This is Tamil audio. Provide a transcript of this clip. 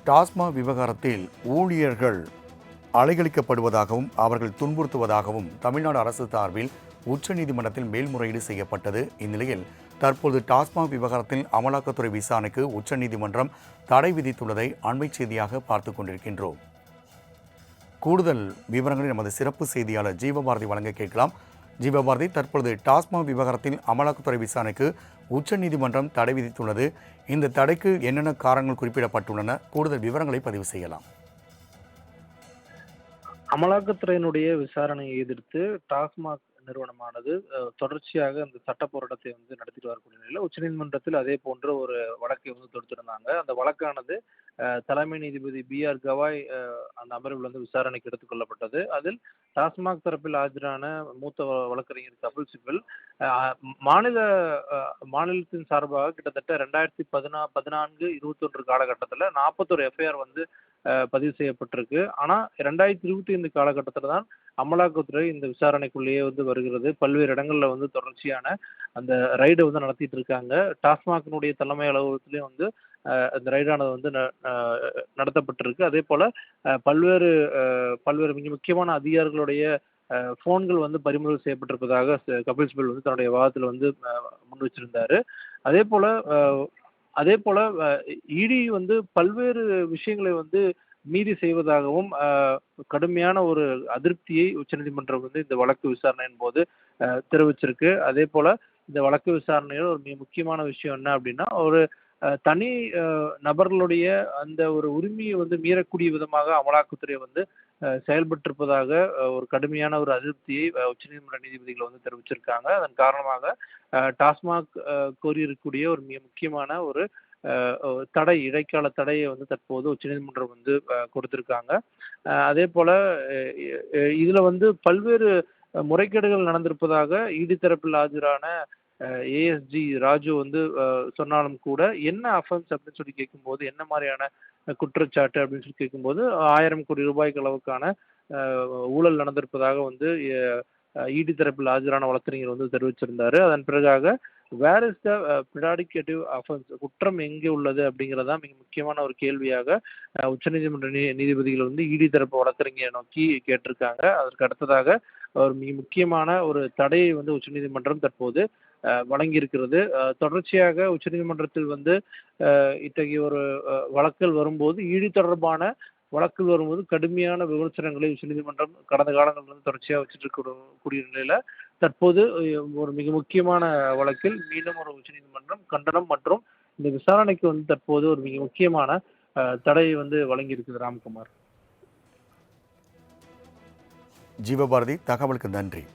டாஸ்மாக் விவகாரத்தில் ஊழியர்கள் அலைகழிக்கப்படுவதாகவும் அவர்கள் துன்புறுத்துவதாகவும் தமிழ்நாடு அரசு சார்பில் உச்சநீதிமன்றத்தில் மேல்முறையீடு செய்யப்பட்டது. இந்நிலையில் தற்போது டாஸ்மாக் விவகாரத்தில் அமலாக்கத்துறை விசாரணைக்கு உச்சநீதிமன்றம் தடை விதித்துள்ளதை அண்மை செய்தியாக பார்த்து கொண்டிருக்கின்றோம். கூடுதல் விவரங்களை நமது சிறப்பு செய்தியாளர் ஜீவபாரதி வழங்க கேட்கலாம். ஜீவபாரதி, தற்பொழுது டாஸ்மாக் விவகாரத்தில் அமலாக்கத்துறை விசாரணைக்கு உச்சநீதிமன்றம் தடை விதித்துள்ளது. இந்த தடைக்கு என்னென்ன காரணங்கள் குறிப்பிடப்பட்டுள்ளன? கூடுதல் விவரங்களை பதிவு செய்யலாம். அமலாக்கத்துறையினுடைய விசாரணையை எதிர்த்து டாஸ்மாக் நிறுவனமானது தொடர்ச்சியாக அந்த சட்ட போராட்டத்தை நடத்திட்டு வரக்கூடிய நிலையில் உச்சநீதிமன்றத்தில் அதே போன்ற ஒரு வழக்கை தொடுத்திருந்தாங்க. அந்த வழக்கானது தலைமை நீதிபதி BR கவாய் அந்த அமர்வில் விசாரணைக்கு எடுத்துக் கொள்ளப்பட்டது. அதில் டாஸ்மாக் தரப்பில் ஆஜரான மூத்த வழக்கறிஞர் கபில் சிபல் மாநிலத்தின் சார்பாக கிட்டத்தட்ட 2014-21 காலகட்டத்தில் 41 FIR பதிவு செய்யப்பட்டிருக்கு. ஆனா 2025 காலகட்டத்தில் தான் அமலாக்கத்துறை இந்த விசாரணைக்குள்ளேயே வருகிறது. பல்வேறு இடங்கள்ல தொடர்ச்சியான அந்த ரைடு நடத்திட்டு இருக்காங்க. டாஸ்மாகினுடைய தலைமை அலுவலகத்திலையும் அந்த ரைடானது நடத்தப்பட்டிருக்கு. அதே போல பல்வேறு மிக முக்கியமான அதிகாரிகளுடைய போன்கள் பறிமுதல் செய்யப்பட்டிருப்பதாக கபில் சிபல் தன்னுடைய வாதத்தில் முன் வச்சிருந்தாரு. அதே போல இடி பல்வேறு விஷயங்களை மீறி செய்வதாகவும் கடுமையான ஒரு அதிருப்தியை உச்சநீதிமன்றம் இந்த வழக்கு விசாரணையின் போது தெரிவிச்சிருக்கு. அதே போல இந்த வழக்கு விசாரணையில் ஒரு மிக முக்கியமான விஷயம் என்ன அப்படின்னா, ஒரு தனி நபர்களுடைய அந்த ஒரு உரிமையை மீறக்கூடிய விதமாக அமலாக்கத்துறை செயல்பட்டிருப்பதாக ஒரு கடுமையான ஒரு அதிருப்தியை உச்சநீதிமன்ற நீதிபதிகள் தெரிவிச்சிருக்காங்க. அதன் காரணமாக டாஸ்மாக் கோரியிருக்கக்கூடிய ஒரு மிக முக்கியமான ஒரு இடைக்கால தடையை தற்போது உச்சநீதிமன்றம் கொடுத்திருக்காங்க. அதே போல இதுல பல்வேறு முறைகேடுகள் நடந்திருப்பதாக இடி தரப்பில் ஆஜரான ASG ராஜு சொன்னாலும் கூட என்ன அஃபென்ஸ் அப்படின்னு சொல்லி கேட்கும்போது, என்ன மாதிரியான குற்றச்சாட்டு அப்படின்னு சொல்லி கேட்கும்போது 1000 கோடி ரூபாய்க்கு அளவுக்கான ஊழல் நடந்திருப்பதாக இடி தரப்பில் ஆஜரான வழக்கறிஞர் தெரிவிச்சிருந்தாரு. அதன் பிறகாக வேர் இஸ் த ப்ரிடாடிகேட்டிவ் அஃபென்ஸ், குற்றம் எங்கே உள்ளது அப்படிங்கிறதா மிக முக்கியமான ஒரு கேள்வியாக உச்சநீதிமன்ற நீதிபதிகள் இடி தரப்பு வழக்கறிஞரை நோக்கி கேட்டிருக்காங்க. அதற்கு அடுத்ததாக ஒரு மிக முக்கியமான ஒரு தடையை உச்சநீதிமன்றம் தற்போது வழங்கியிருக்கிறது. தொடர்ச்சியாக உச்சநீதிமன்றத்தில் இத்தகைய ஒரு வழக்குகள் வரும்போது, இடி தொடர்பான வழக்குகள் வரும்போது கடுமையான விமர்சனங்களை உச்சநீதிமன்றம் கடந்த காலங்களில் தொடர்ச்சியாக வச்சுட்டு இருக்கக்கூடிய நிலையில தற்போது ஒரு மிக முக்கியமான வழக்கில் மீண்டும் ஒரு உச்சநீதிமன்றம் கண்டனம் மற்றும் இந்த விசாரணைக்கு தற்போது ஒரு மிக முக்கியமான தடையை வழங்கியிருக்குது. ராம்குமார். ஜீவபாரதி, தகவலுக்கு நன்றி.